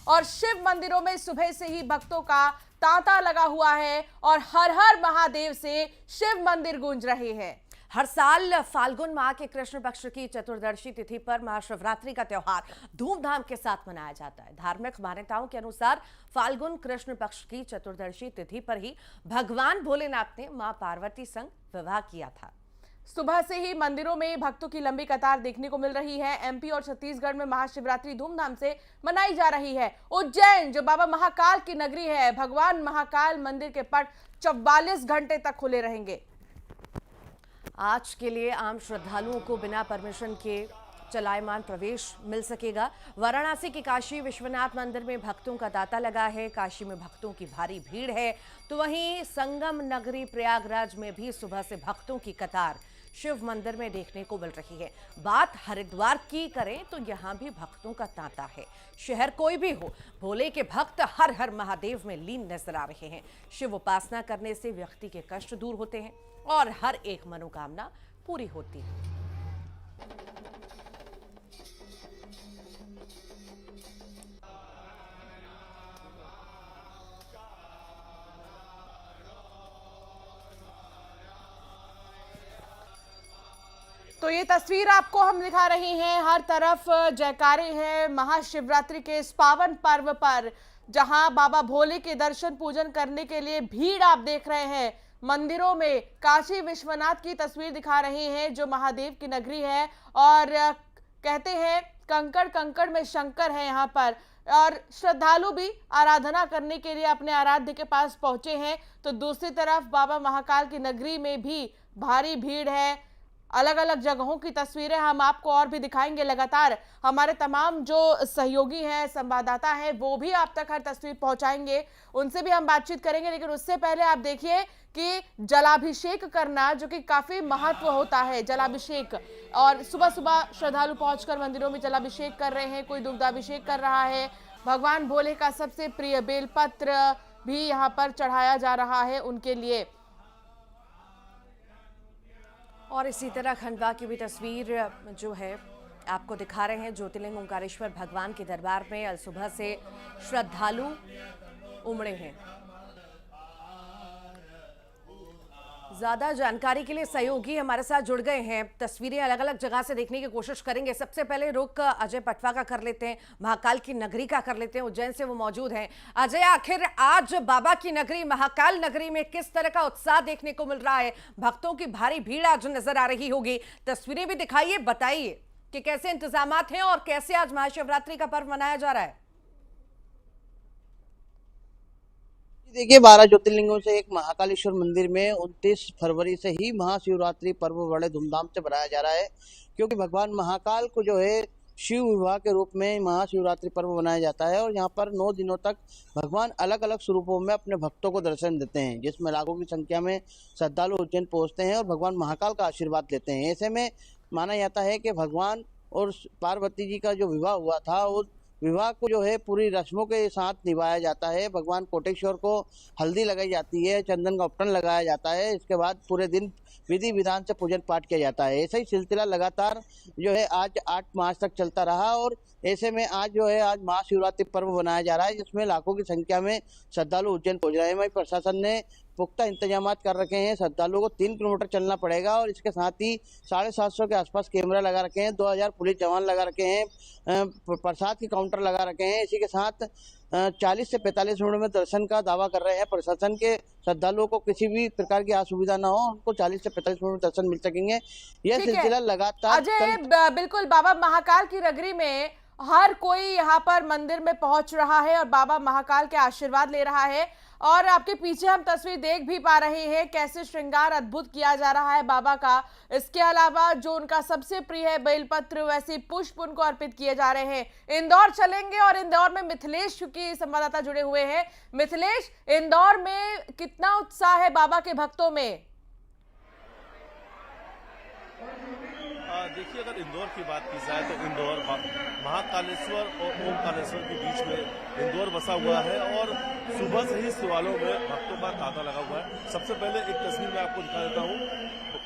और शिव मंदिरों में सुबह से ही भक्तों का तांता लगा हुआ है और हर हर महादेव से शिव मंदिर गूंज रहे हैं। हर साल फाल्गुन माह के कृष्ण पक्ष की चतुर्दशी तिथि पर महाशिवरात्रि का त्योहार धूमधाम के साथ मनाया जाता है। धार्मिक मान्यताओं के अनुसार फाल्गुन कृष्ण पक्ष की चतुर्दशी तिथि पर ही भगवान भोलेनाथ ने मां पार्वती संग विवाह किया था। सुबह से ही मंदिरों में भक्तों की लंबी कतार देखने को मिल रही है। एमपी और छत्तीसगढ़ में महाशिवरात्रि धूमधाम से मनाई जा रही है। उज्जैन, जो बाबा महाकाल की नगरी है, भगवान महाकाल मंदिर के पट 44 घंटे तक खुले रहेंगे। आज के लिए आम श्रद्धालुओं को बिना परमिशन के चलायमान प्रवेश मिल सकेगा। वाराणसी के काशी विश्वनाथ मंदिर में भक्तों का तांता लगा है। काशी में भक्तों की भारी भीड़ है, तो वहीं संगम नगरी प्रयागराज में भी सुबह से भक्तों की कतार शिव मंदिर में देखने को मिल रही है। बात हरिद्वार की करें तो यहाँ भी भक्तों का तांता है। शहर कोई भी हो, भोले के भक्त हर हर महादेव में लीन नजर आ रहे हैं। शिव उपासना करने से व्यक्ति के कष्ट दूर होते हैं और हर एक मनोकामना पूरी होती है। तो ये तस्वीर आपको हम दिखा रहे हैं। हर तरफ जयकारे हैं महाशिवरात्रि के इस पावन पर्व पर, जहां बाबा भोले के दर्शन पूजन करने के लिए भीड़ आप देख रहे हैं। मंदिरों में काशी विश्वनाथ की तस्वीर दिखा रहे हैं, जो महादेव की नगरी है और कहते हैं कंकड़ कंकड़ में शंकर है यहाँ पर। और श्रद्धालु भी आराधना करने के लिए अपने आराध्य के पास पहुंचे हैं। तो दूसरी तरफ बाबा महाकाल की नगरी में भी भारी भीड़ है। अलग अलग जगहों की तस्वीरें हम आपको और भी दिखाएंगे लगातार। हमारे तमाम जो सहयोगी हैं, संवाददाता हैं, वो भी आप तक हर तस्वीर पहुंचाएंगे, उनसे भी हम बातचीत करेंगे। लेकिन उससे पहले आप देखिए कि जलाभिषेक करना, जो कि काफी महत्व होता है जलाभिषेक, और सुबह सुबह श्रद्धालु पहुंचकर मंदिरों में जलाभिषेक कर रहे हैं। कोई दुग्धाभिषेक कर रहा है। भगवान भोले का सबसे प्रिय बेलपत्र भी यहाँ पर चढ़ाया जा रहा है उनके लिए। और इसी तरह खंडवा की भी तस्वीर जो है आपको दिखा रहे हैं। ज्योतिर्लिंग ओंकारेश्वर भगवान के दरबार में आज सुबह से श्रद्धालु उमड़े हैं। ज्यादा जानकारी के लिए सहयोगी हमारे साथ जुड़ गए हैं। तस्वीरें अलग अलग जगह से देखने की कोशिश करेंगे। सबसे पहले रुख अजय पटवा का कर लेते हैं, महाकाल की नगरी का कर लेते हैं। उज्जैन से वो मौजूद हैं। अजय, आखिर आज बाबा की नगरी महाकाल नगरी में किस तरह का उत्साह देखने को मिल रहा है? भक्तों की भारी भीड़ आज नजर आ रही होगी, तस्वीरें भी दिखाइए, बताइए कि कैसे इंतजामात हैं और कैसे आज महाशिवरात्रि का पर्व मनाया जा रहा है। देखिए, 12 ज्योतिर्लिंगों से एक महाकालेश्वर मंदिर में 29 फरवरी से ही महाशिवरात्रि पर्व बड़े धूमधाम से मनाया जा रहा है, क्योंकि भगवान महाकाल को जो है शिव विवाह के रूप में महाशिवरात्रि पर्व मनाया जाता है। और यहाँ पर 9 दिनों तक भगवान अलग अलग स्वरूपों में अपने भक्तों को दर्शन देते हैं, जिसमें लाखों की संख्या में श्रद्धालु उज्जैन पहुँचते हैं और भगवान महाकाल का आशीर्वाद लेते हैं। ऐसे में माना जाता है कि भगवान और पार्वती जी का जो विवाह हुआ था, उस विवाह को जो है पूरी रस्मों के साथ निभाया जाता है। भगवान कोटेश्वर को हल्दी लगाई जाती है, चंदन का उपटन लगाया जाता है। इसके बाद पूरे दिन विधि विधान से पूजन पाठ किया जाता है। ऐसा ही सिलसिला लगातार जो है आज 8 मार्च तक चलता रहा। और ऐसे में आज जो है आज महाशिवरात्रि पर्व मनाया जा रहा है, जिसमें लाखों की संख्या में श्रद्धालु उज्जैन पहुंच रहे हैं। वहीं प्रशासन ने पुख्ता इंतजाम कर रखे हैं। श्रद्धालुओं को 3 किलोमीटर चलना पड़ेगा और इसके साथ ही 750 के आसपास कैमरा लगा रखे हैं। 2000 पुलिस जवान लगा रखे हैं। प्रसाद के काउंटर लगा रखे हैं। इसी के साथ 40 से 45 मिनट में दर्शन का दावा कर रहे हैं प्रशासन के। श्रद्धालुओं को किसी भी प्रकार की असुविधा ना हो, उनको 40 से 45 मिनट में दर्शन मिल सकेंगे। यह सिलसिला लगातार बिल्कुल बाबा महाकाल की नगरी में हर कोई यहाँ पर मंदिर में पहुंच रहा है और बाबा महाकाल के आशीर्वाद ले रहा है। और आपके पीछे हम तस्वीर देख भी पा रहे हैं कैसे श्रृंगार अद्भुत किया जा रहा है बाबा का। इसके अलावा जो उनका सबसे प्रिय है बेलपत्र, वैसे पुष्प उनको अर्पित किए जा रहे हैं। इंदौर चलेंगे और इंदौर में मिथिलेश की संवाददाता जुड़े हुए हैं। मिथिलेश, इंदौर में कितना उत्साह है बाबा के भक्तों में? देखिए, अगर इंदौर की बात की जाए तो इंदौर महाकालेश्वर और ओमकारेश्वर के बीच में इंदौर बसा हुआ है और सुबह से ही शिवालयों में भक्तों का तांता लगा हुआ है। सबसे पहले एक तस्वीर मैं आपको दिखा देता हूँ।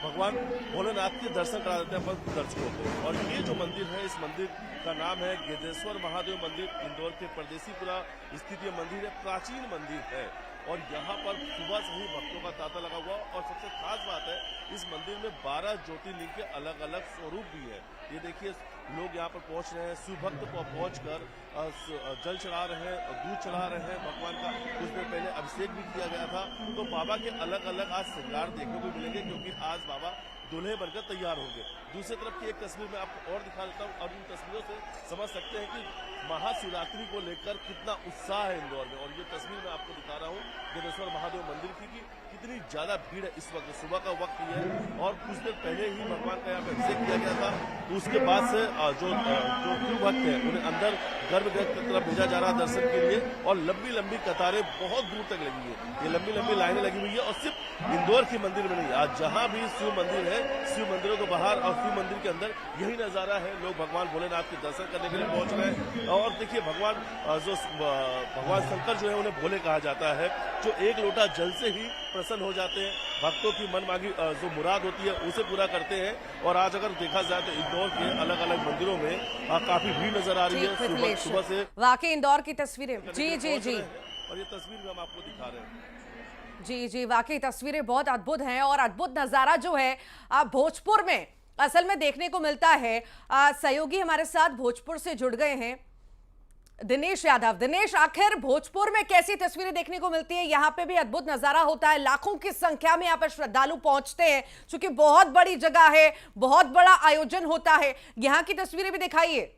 भगवान भोलेनाथ के दर्शन करा देते हैं अपन दर्शकों को। और ये जो मंदिर है, इस मंदिर का नाम है गेदेश्वर महादेव मंदिर। इंदौर के परदेसीपुरा स्थित ये मंदिर है, प्राचीन मंदिर है और यहाँ पर सुबह से ही भक्तों का तांता लगा हुआ। और सबसे खास बात है, इस मंदिर में 12 ज्योतिर्लिंग के अलग अलग स्वरूप भी है। ये देखिए, लोग यहाँ पर पहुंच रहे हैं, शिवभक्त पहुंचकर जल चढ़ा रहे हैं, दूध चढ़ा रहे हैं। भगवान का कुछ देर पहले अभिषेक भी किया गया था। तो बाबा के अलग अलग आज श्रृंगार देखने को मिलेंगे, क्योंकि आज बाबा दूल्हे बनकर तैयार होंगे। दूसरी तरफ की एक तस्वीर मैं आपको और दिखा देता हूँ और इन तस्वीरों से समझ सकते हैं कि महाशिवरात्रि को लेकर कितना उत्साह है इंदौर में। और ये तस्वीर मैं आपको दिखा रहा हूँ गेदेश्वर महादेव मंदिर की कि कितनी ज्यादा भीड़ है इस वक्त। सुबह का वक्त ही है और कुछ देर पहले ही भगवान का यहाँ पे अभिषेक किया गया था। तो उसके बाद से जो शिव भक्त है उन्हें अंदर गर्भगृह की तरफ भेजा जा रहा है दर्शन के लिए। और लंबी लंबी कतारें बहुत दूर तक लगी है, ये लंबी लंबी लाइनें लगी हुई है। और सिर्फ इंदौर के मंदिर में नहीं, आज जहां भी शिव मंदिर है, शिव मंदिरों के बाहर और शिव मंदिर के अंदर यही नजारा है। लोग भगवान भोलेनाथ के दर्शन करने के लिए पहुंच रहे हैं। और देखिए, भगवान शंकर जो है उन्हें भोले कहा जाता है, जो एक लोटा जल से ही प्रसन्न हो जाते हैं। भक्तों की मन मांगी जो मुराद होती है उसे पूरा करते हैं। और आज अगर देखा जाए तो इंदौर के अलग अलग मंदिरों में काफी भीड़ नजर आ रही है सुबह से। वाकई इंदौर की तस्वीरें जी और ये तस्वीर भी हम आपको दिखा रहे हैं। जी, वाकई तस्वीरें बहुत अद्भुत हैं। और अद्भुत नजारा जो है भोजपुर में असल में देखने को मिलता है। सहयोगी हमारे साथ भोजपुर से जुड़ गए हैं, दिनेश यादव। दिनेश, आखिर भोजपुर में कैसी तस्वीरें देखने को मिलती है? यहाँ पे भी अद्भुत नजारा होता है, लाखों की संख्या में यहाँ पर श्रद्धालु पहुंचते हैं, क्योंकि बहुत बड़ी जगह है, बहुत बड़ा आयोजन होता है। यहाँ की तस्वीरें भी दिखाइए।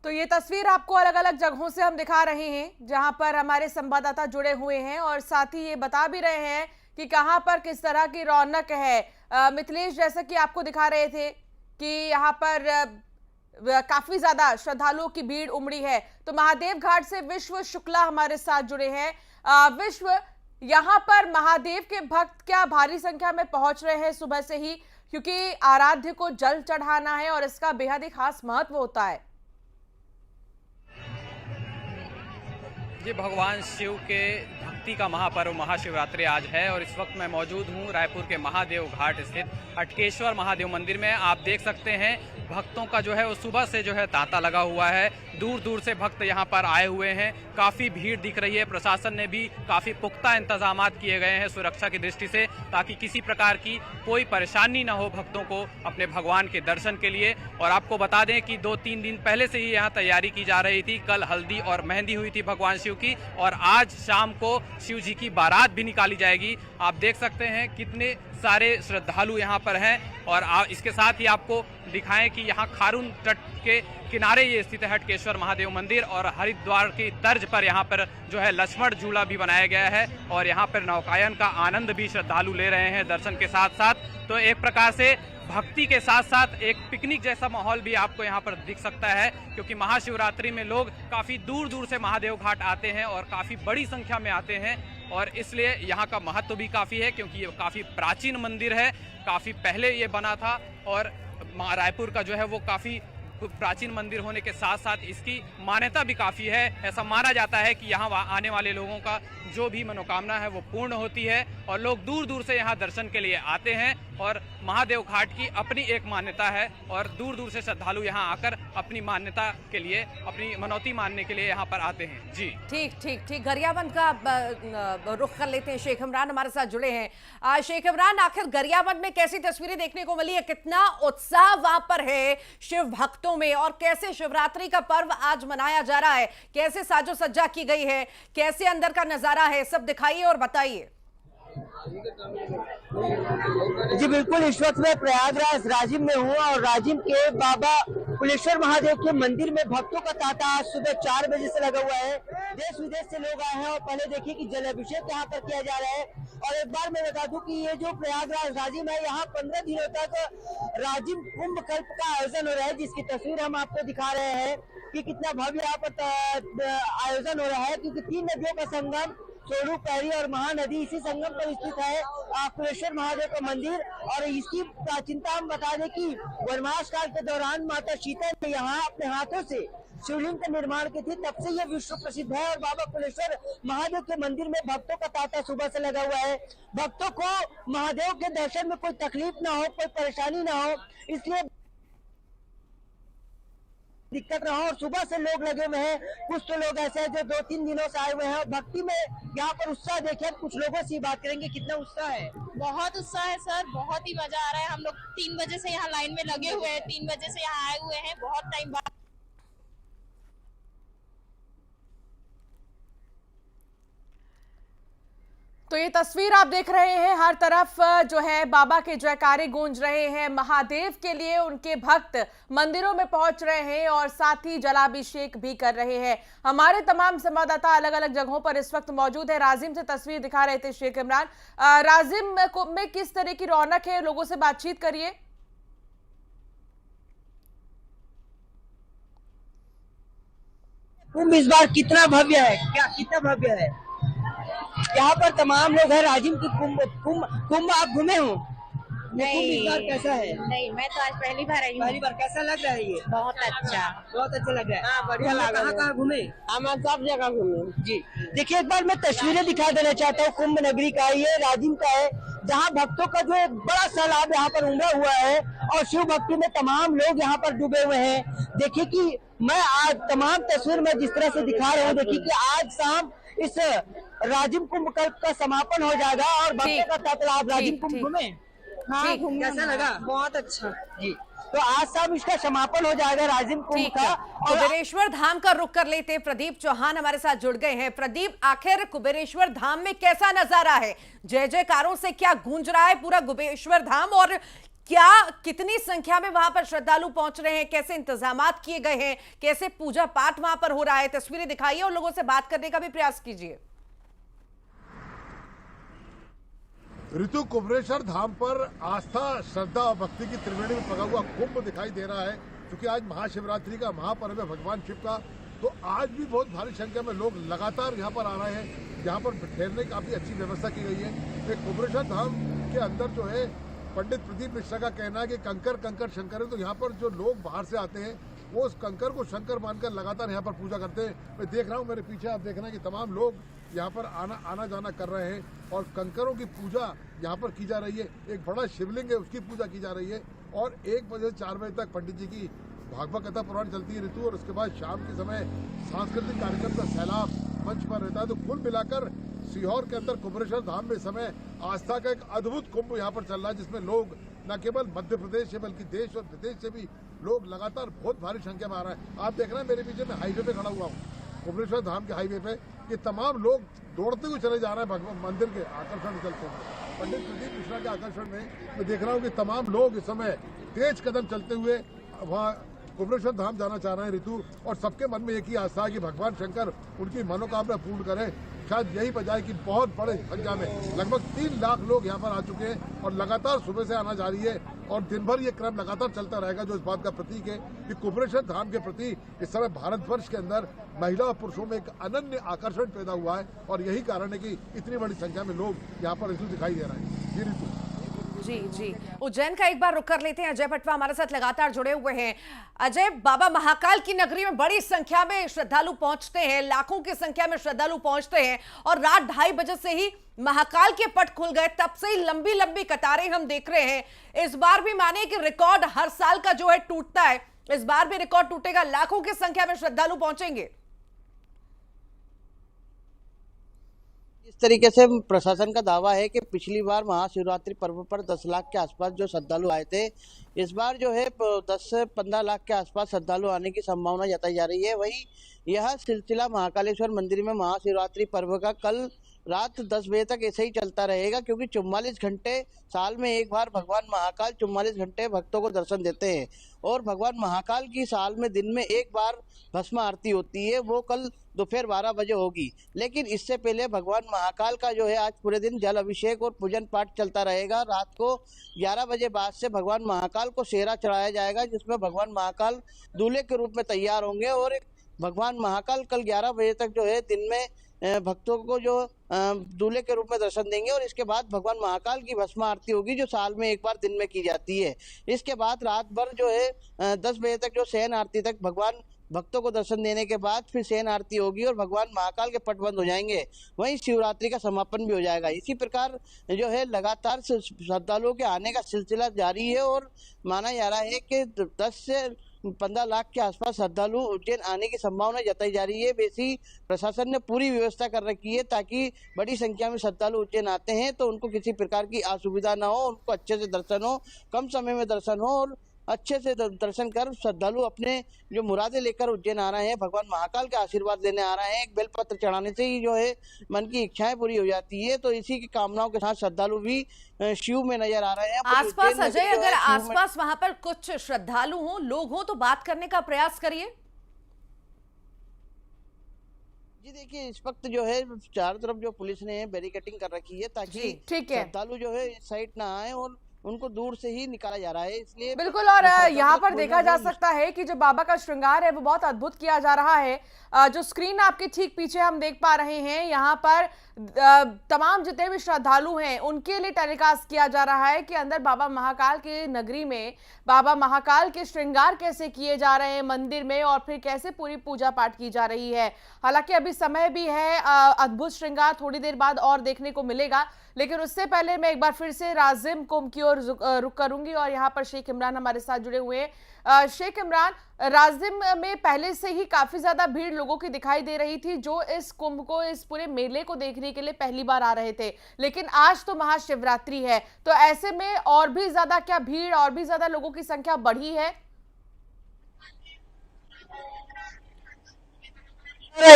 तो ये तस्वीर आपको अलग अलग जगहों से हम दिखा रहे हैं, जहां पर हमारे संवाददाता जुड़े हुए हैं और साथ ही ये बता भी रहे हैं कि कहां पर किस तरह की रौनक है। मिथिलेश, जैसा कि आपको दिखा रहे थे कि यहाँ पर काफी ज्यादा श्रद्धालुओं की भीड़ उमड़ी है। तो महादेव घाट से विश्व शुक्ला हमारे साथ जुड़े हैं। विश्व, यहाँ पर महादेव के भक्त क्या भारी संख्या में पहुंच रहे हैं सुबह से ही, क्योंकि आराध्य को जल चढ़ाना है और इसका बेहद ही खास महत्व होता है। ये भगवान शिव के भक्ति का महापर्व महाशिवरात्रि आज है और इस वक्त मैं मौजूद हूँ रायपुर के महादेव घाट स्थित हटकेश्वर महादेव मंदिर में। आप देख सकते हैं भक्तों का जो है वो सुबह से जो है तांता लगा हुआ है। दूर दूर से भक्त यहाँ पर आए हुए हैं, काफ़ी भीड़ दिख रही है। प्रशासन ने भी काफ़ी पुख्ता इंतजामात किए गए हैं सुरक्षा की दृष्टि से, ताकि किसी प्रकार की कोई परेशानी ना हो भक्तों को अपने भगवान के दर्शन के लिए। और आपको बता दें कि 2-3 दिन पहले से ही यहाँ तैयारी की जा रही थी। कल हल्दी और मेहंदी हुई थी भगवान शिव की और आज शाम को शिव जी की बारात भी निकाली जाएगी। आप देख सकते हैं कितने सारे श्रद्धालु यहाँ पर हैं। और इसके साथ ही आपको दिखाएं कि यहाँ खारून तट के किनारे ये स्थित है हटकेश्वर महादेव मंदिर और हरिद्वार की तर्ज पर यहाँ पर जो है लक्ष्मण झूला भी बनाया गया है और यहाँ पर नौकायन का आनंद भी श्रद्धालु ले रहे हैं दर्शन के साथ साथ। तो एक प्रकार से भक्ति के साथ साथ एक पिकनिक जैसा माहौल भी आपको यहाँ पर दिख सकता है, क्योंकि महाशिवरात्रि में लोग काफ़ी दूर दूर से महादेव घाट आते हैं और काफ़ी बड़ी संख्या में आते हैं। और इसलिए यहाँ का महत्व भी काफ़ी है, क्योंकि ये काफ़ी प्राचीन मंदिर है, काफ़ी पहले ये बना था। और रायपुर का जो है वो काफ़ी प्राचीन मंदिर होने के साथ साथ इसकी मान्यता भी काफ़ी है। ऐसा माना जाता है कि यहाँ आने वाले लोगों का जो भी मनोकामना है वो पूर्ण होती है और लोग दूर दूर से यहाँ दर्शन के लिए आते हैं। और महादेव घाट की अपनी एक मान्यता है और दूर दूर से श्रद्धालु यहाँ आकर अपनी मान्यता के लिए, अपनी मनौती मानने के लिए यहाँ पर आते हैं। जी ठीक। गरियाबंद का रुख कर लेते हैं। शेख इमरान हमारे साथ जुड़े हैं। शेख इमरान, आखिर गरियाबंद में कैसी तस्वीरें देखने को मिली है? कितना उत्साह वहां पर है शिव भक्तों में और कैसे शिवरात्रि का पर्व आज मनाया जा रहा है? कैसे साजो सज्जा की गई है, कैसे अंदर का नजारा है, सब दिखाइए और बताइए। जी बिल्कुल, इस वक्त मैं प्रयागराज राजिम में हूँ और राजिम के बाबा कुलेश्वर महादेव के मंदिर में भक्तों का तांता आज सुबह 4 बजे से लगा हुआ है। देश विदेश से लोग आए हैं और पहले देखिए कि जल अभिषेक यहाँ पर किया जा रहा है। और एक बार मैं बता दूं कि ये जो प्रयागराज राजिम है, यहाँ 15 दिनों तक राजिम कुंभ कल्प का आयोजन हो रहा है, जिसकी तस्वीर हम आपको दिखा रहे हैं कि कितना भव्य यहाँ पर आयोजन हो रहा है। क्योंकि 3 नदियों का संगम तोड़ू पैरी और महानदी इसी संगम पर स्थित है कुलेश्वर महादेव का मंदिर। और इसकी प्राचीनता हम बता दें कि वनवास काल के दौरान माता सीता ने यहाँ अपने हाथों से शिवलिंग का निर्माण की थी, तब से यह विश्व प्रसिद्ध है। और बाबा कुलेश्वर महादेव के मंदिर में भक्तों का तांता सुबह से लगा हुआ है। भक्तों को महादेव के दर्शन में कोई तकलीफ ना हो, कोई परेशानी ना हो, इसलिए दिक्कत ना हो। और सुबह से लोग लगे हुए हैं। कुछ तो लोग ऐसे हैं जो 2-3 दिनों से आए हुए हैं। भक्ति में यहाँ पर उत्साह देखे, कुछ लोगों से बात करेंगे कितना उत्साह है। बहुत उत्साह है सर, बहुत ही मजा आ रहा है। हम लोग 3 बजे से यहाँ लाइन में लगे हुए हैं, 3 बजे से यहाँ आए हुए हैं, बहुत टाइम बाद। तो ये तस्वीर आप देख रहे हैं, हर तरफ जो है बाबा के जयकारे गूंज रहे हैं। महादेव के लिए उनके भक्त मंदिरों में पहुंच रहे हैं और साथ ही जलाभिषेक भी कर रहे हैं। हमारे तमाम संवाददाता अलग अलग जगहों पर इस वक्त मौजूद है। राजिम से तस्वीर दिखा रहे थे शेख इमरान। राजिम में किस तरह की रौनक है, लोगों से बातचीत करिए। कुंभ इस बार कितना भव्य है, क्या कितना भव्य है। यहाँ पर तमाम लोग हैं। राजिम की कुंभ आप घूमे हो? नहीं, इस बार कैसा है? नहीं, मैं तो आज पहली बार आई हूँ। पहली बार कैसा लग रहा है ये? बहुत अच्छा, बहुत अच्छा लग रहा है। हाँ, बढ़िया लगा। कहाँ घूमे? हम सब जगह घूमे जी देखिए, एक बार मैं तस्वीरें दिखा देना चाहता हूँ कुंभ नगरी का। ये राजिम का है, जहाँ भक्तों का जो एक बड़ा सैलाब यहाँ पर उमड़ा हुआ है और शिव भक्ति में तमाम लोग यहाँ पर डूबे हुए हैं। देखिए कि मैं आज तमाम तस्वीर में जिस तरह से दिखा रहा हूँ, देखिए कि आज शाम इस राजिम कुंभ का समापन हो जाएगा और भक्तों का तांता। आप राजिम कुंभ घूमे? हाँ, कैसा लगा? बहुत अच्छा जी, तो आज शाम इसका समापन हो जाएगा राजिम कुंभ का। और कुबेरेश्वर धाम का रुख कर लेते हैं। प्रदीप चौहान हमारे साथ जुड़ गए हैं। प्रदीप, आखिर कुबेरेश्वर धाम में कैसा नजारा है? जय जयकारों से क्या गूंज रहा है पूरा कुबेरेश्वर धाम, और क्या कितनी संख्या में वहां पर श्रद्धालु पहुंच रहे हैं? कैसे इंतजामात किए गए हैं? कैसे पूजा पाठ वहां पर हो रहा है? तस्वीरें दिखाइए और लोगों से बात करने का भी प्रयास कीजिए। ऋतु, कुबेरेश्वर धाम पर आस्था, श्रद्धा और भक्ति की त्रिवेणी में पका हुआ कुंभ दिखाई दे रहा है। क्योंकि आज महाशिवरात्रि का महापर्व है भगवान शिव का, तो आज भी बहुत भारी संख्या में लोग लगातार यहाँ पर आ रहे हैं। यहाँ पर ठहरने की काफी अच्छी व्यवस्था की गई है। कुबेरेश्वर धाम के अंदर जो है पंडित प्रदीप मिश्रा का कहना है कि कंकर कंकर शंकर है। तो यहाँ पर जो लोग बाहर से आते हैं वो उस कंकर को शंकर मानकर लगातार यहाँ पर पूजा करते हैं। मैं देख रहा हूँ, मेरे पीछे आप देख रहे हैं कि तमाम लोग यहाँ पर आना जाना कर रहे हैं और कंकरों की पूजा यहाँ पर की जा रही है। एक बड़ा शिवलिंग है, उसकी पूजा की जा रही है। और 1 बजे से 4 बजे तक पंडित जी की भागवत कथा पुराण चलती है ऋतु, और उसके बाद शाम के समय सांस्कृतिक कार्यक्रम का सैलाब मंच पर रहता है। तो कुल मिलाकर सीहोर के अंदर कुबेरेश्वर धाम में समय आस्था का एक अद्भुत कुंभ यहाँ पर चल रहा है, जिसमें लोग न केवल मध्य प्रदेश से बल्कि देश और विदेश से भी लोग लगातार बहुत भारी संख्या में आ रहा है। आप देख रहे हैं मेरे पीछे मैं हाईवे पे खड़ा हुआ हूँ, कुबेरेश्वर धाम के हाईवे पे। ये तमाम लोग दौड़ते हुए चले जा रहे हैं भगवान मंदिर के आकर्षण चलते हुए। पंडित प्रदीप मिश्रा के आकर्षण में मैं देख रहा हूँ कि तमाम लोग इस समय तेज कदम चलते हुए वहाँ कुबेरेश्वर धाम जाना चाह रहे हैं ऋतु, और सबके मन में एक ही आस्था है कि भगवान शंकर उनकी मनोकामना पूर्ण करें। शायद यही वजह है कि बहुत बड़े संख्या में लगभग 3 लाख लोग यहाँ पर आ चुके हैं और लगातार सुबह से आना जारी है और दिन भर ये क्रम लगातार चलता रहेगा, जो इस बात का प्रतीक है कि कुबेरेश्वर धाम के प्रति इस समय भारतवर्ष के अंदर महिला और पुरुषों में एक अनन्य आकर्षण पैदा हुआ है। और यही कारण है कि इतनी बड़ी संख्या में लोग यहाँ पर ऋतु दिखाई दे रहे हैं। जी ऋतु। जी, उज्जैन का एक बार रुक कर लेते हैं। अजय पटवा हमारे साथ लगातार जुड़े हुए हैं। अजय, बाबा महाकाल की नगरी में बड़ी संख्या में श्रद्धालु पहुंचते हैं, लाखों की संख्या में श्रद्धालु पहुंचते हैं और रात 2:30 बजे से ही महाकाल के पट खुल गए, तब से ही लंबी लंबी कतारें हम देख रहे हैं। इस बार भी माने कि रिकॉर्ड हर साल का जो है टूटता है, इस बार भी रिकॉर्ड टूटेगा, लाखों की संख्या में श्रद्धालु पहुंचेंगे। इस तरीके से प्रशासन का दावा है कि पिछली बार महाशिवरात्रि पर्व पर 10 लाख के आसपास जो श्रद्धालु आए थे, इस बार जो है 10 से 15 लाख के आसपास श्रद्धालु आने की संभावना जताई जा रही है। वहीं यह सिलसिला महाकालेश्वर मंदिर में महाशिवरात्रि पर्व का कल रात 10 बजे तक ऐसे ही चलता रहेगा, क्योंकि 44 घंटे साल में एक बार भगवान महाकाल 44 घंटे भक्तों को दर्शन देते हैं। और भगवान महाकाल की साल में दिन में एक बार भस्म आरती होती है, वो कल दोपहर 12 बजे होगी। लेकिन इससे पहले भगवान महाकाल का जो है आज पूरे दिन जल अभिषेक और पूजन पाठ चलता रहेगा। रात को 11 बजे बाद से भगवान महाकाल को सेहरा चढ़ाया जाएगा, जिसमें भगवान महाकाल दूल्हे के रूप में तैयार होंगे। और भगवान महाकाल कल 11 बजे तक जो है दिन में भक्तों को जो दूल्हे के रूप में दर्शन देंगे और इसके बाद भगवान महाकाल की भस्म आरती होगी जो साल में एक बार दिन में की जाती है। इसके बाद रात भर जो है 10 बजे तक जो शयन आरती तक भगवान भक्तों को दर्शन देने के बाद फिर शयन आरती होगी और भगवान महाकाल के पट बंद हो जाएंगे। वहीं शिवरात्रि का समापन भी हो जाएगा। इसी प्रकार जो है लगातार श्रद्धालुओं के आने का सिलसिला जारी है और माना जा रहा है कि 10 से 15 लाख के आसपास श्रद्धालु उज्जैन आने की संभावना जताई जा रही है। वैसी प्रशासन ने पूरी व्यवस्था कर रखी है ताकि बड़ी संख्या में श्रद्धालु उज्जैन आते हैं तो उनको किसी प्रकार की असुविधा ना हो, उनको अच्छे से दर्शन हो, कम समय में दर्शन हो और अच्छे से दर्शन कर श्रद्धालु अपने जो मुरादें लेकर उज्जैन आ रहे हैं, भगवान महाकाल के आशीर्वाद लेने आ रहे हैं। एक बेलपत्र चढ़ाने से ही जो है मन की इच्छाएं पूरी हो जाती है। तो इसी की कामनाओं के साथ श्रद्धालु भी शिव में नजर आ रहे हैं। आसपास अजय, अगर आसपास वहां पर कुछ श्रद्धालु हो, लोग हो, तो बात करने का प्रयास करिए। जी देखिए, इस वक्त जो है चारों तरफ जो पुलिस ने बैरिकेडिंग कर रखी है ताकि श्रद्धालु जो है इस साइड ना आए और उनको दूर से ही निकाला जा रहा है। इसलिए बिल्कुल, और यहाँ पर देखा जा सकता है कि जो बाबा का श्रृंगार है वो बहुत अद्भुत किया जा रहा है। जो स्क्रीन आपके ठीक पीछे हम देख पा रहे हैं, यहाँ पर तमाम जितने भी श्रद्धालु हैं उनके लिए टेलीकास्ट किया जा रहा है कि अंदर बाबा महाकाल के नगरी में बाबा महाकाल के श्रृंगार कैसे किए जा रहे हैं मंदिर में और फिर कैसे पूरी पूजा पाठ की जा रही है। हालांकि अभी समय भी है, अद्भुत श्रृंगार थोड़ी देर बाद और देखने को मिलेगा, लेकिन उससे पहले मैं एक बार फिर से राजिम कुंभ की ओर रुक करूंगी और यहाँ पर शेख इमरान हमारे साथ जुड़े हुए हैं। शेख इमरान, राजिम में पहले से ही काफी ज्यादा भीड़ लोगों की दिखाई दे रही थी जो इस कुंभ को, इस पूरे मेले को देखने के लिए पहली बार आ रहे थे, लेकिन आज तो महाशिवरात्रि है, तो ऐसे में और भी ज्यादा क्या भीड़, और भी ज्यादा लोगों की संख्या बढ़ी है?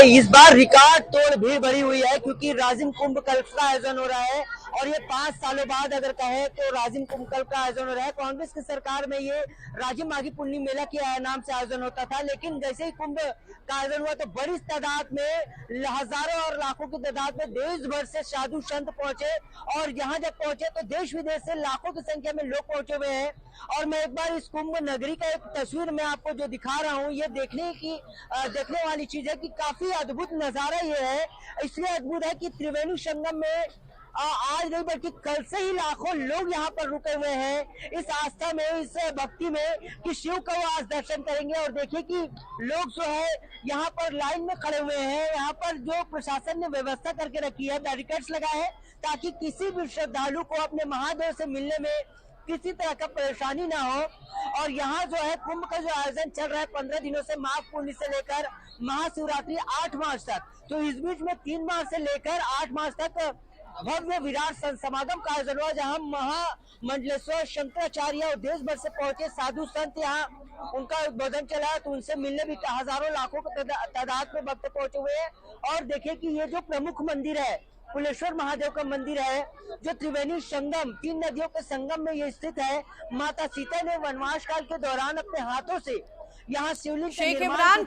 इस बार रिकॉर्ड तोड़ भीड़ बढ़ी हुई है क्योंकि राजिम कुंभ कल्प का आयोजन हो रहा है और ये 5 सालों बाद अगर कहें तो राजिम कुंभ कल्प का आयोजन हो रहा है। कांग्रेस की सरकार में ये राजिम माघी पुन्नी मेला के नाम से आयोजन होता था, लेकिन जैसे ही कुंभ का आयोजन हुआ तो बड़ी तादाद में, हजारों और लाखों की तादाद में देश भर से साधु संत पहुंचे और यहाँ जब पहुंचे तो देश विदेश से लाखों की संख्या में लोग पहुंचे हुए हैं। और मैं एक बार इस कुंभ नगरी का एक तस्वीर मैं आपको जो दिखा रहा हूँ, ये देखने वाली चीज है कि काफी अद्भुत नजारा ये है। इसलिए अद्भुत है कि त्रिवेणी संगम में आज नहीं बल्कि कल से ही लाखों लोग यहाँ पर रुके हुए हैं इस आस्था में, इस भक्ति में कि शिव का वो आज दर्शन करेंगे। और देखिए कि लोग जो है यहाँ पर लाइन में खड़े हुए हैं। यहाँ पर जो प्रशासन ने व्यवस्था करके रखी है, बैरिकेड्स लगाए हैं ताकि किसी भी श्रद्धालु को अपने महादेव से मिलने में किसी तरह का परेशानी ना हो। और यहाँ जो है कुंभ का जो आयोजन चल रहा है 15 दिनों से, माघ पूर्णिमा से लेकर महाशिवरात्रि 8 मार्च तक, तो इस बीच में 3 मार्च से लेकर 8 मार्च तक भव्य विराट समागम का आयोजन हुआ, जहाँ महामंडलेश्वर शंकराचार्य और देश भर से पहुंचे साधु संत यहाँ उनका उद्बोधन चला, तो उनसे मिलने भी हजारों लाखों की तादाद में भक्त पहुंचे हुए हैं। और देखिए कि ये जो प्रमुख मंदिर है, कुलेश्वर महादेव का मंदिर है, जो त्रिवेणी संगम, 3 नदियों के संगम में ये स्थित है। माता सीता ने वनवास काल के दौरान अपने हाथों से यहाँ शिवलिंग शेख इमरान,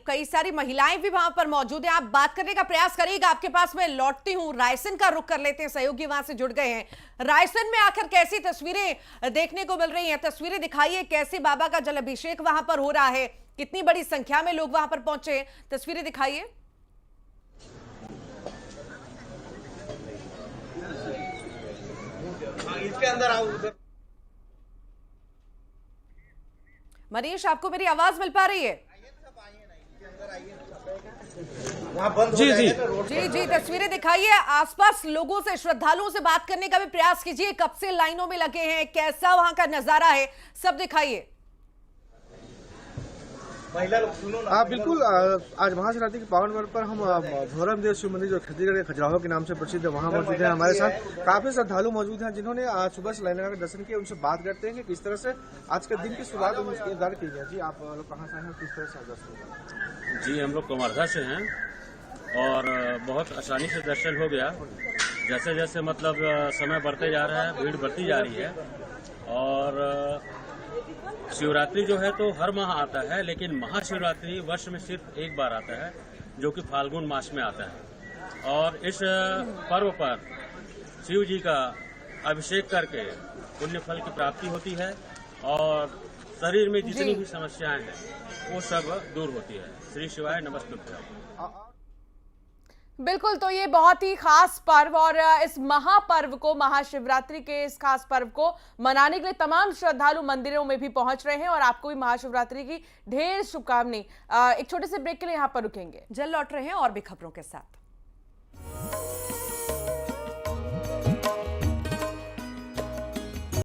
कई सारी महिलाएं भी वहां पर मौजूद हैं। आप बात करने का प्रयास करिएगा, आपके पास मैं लौटती हूँ। रायसेन का रुख कर लेते हैं, सहयोगी वहां से जुड़ गए हैं। रायसेन में आखिर कैसी तस्वीरें देखने को मिल रही हैं? तस्वीरें दिखाइए, कैसे बाबा का जल अभिषेक वहां पर हो रहा है, कितनी बड़ी संख्या में लोग वहां पर पहुंचे, तस्वीरें दिखाइए। इसके अंदर आओ। मनीष, आपको मेरी आवाज मिल पा रही है? जी, तस्वीरें दिखाइए। आसपास लोगों से, श्रद्धालुओं से बात करने का भी प्रयास कीजिए। कब से लाइनों में लगे हैं, कैसा वहां का नजारा है, सब दिखाइए। बिल्कुल, आज महाशिवरात्रि के पावन पर्व पर हम भोरम देव शिव मंदिर जो छत्तीसगढ़ के खजुराहो के नाम से प्रसिद्ध है वहाँ मौजूद है। हमारे साथ काफी श्रद्धालु मौजूद हैं जिन्होंने आज सुबह से लाइन लगाकर दर्शन किए। उनसे बात करते हैं कि किस तरह से आज के दिन की शुरुआत निर्धारित की गई। जी, आप लोग कहाँ से हैं, किस तरह से दर्शन? जी, हम लोग कमरधा से हैं और बहुत आसानी से दर्शन हो गया। जैसे जैसे मतलब समय बढ़ते जा रहा है, भीड़ बढ़ती जा रही है। और शिवरात्रि जो है तो हर माह आता है, लेकिन महाशिवरात्रि वर्ष में सिर्फ एक बार आता है, जो कि फाल्गुन मास में आता है। और इस पर्व पर शिव जी का अभिषेक करके पुण्य फल की प्राप्ति होती है और शरीर में जितनी भी समस्याएं हैं वो सब दूर होती है। श्री शिवाय नमस्तुभ्यं। बिल्कुल, तो ये बहुत ही खास पर्व और इस महापर्व को, महाशिवरात्रि के इस खास पर्व को मनाने के लिए तमाम श्रद्धालु मंदिरों में भी पहुंच रहे हैं और आपको भी महाशिवरात्रि की ढेर शुभकामनाएं। एक छोटे से ब्रेक के लिए यहाँ पर रुकेंगे, जल्द लौट रहे हैं और भी खबरों के साथ।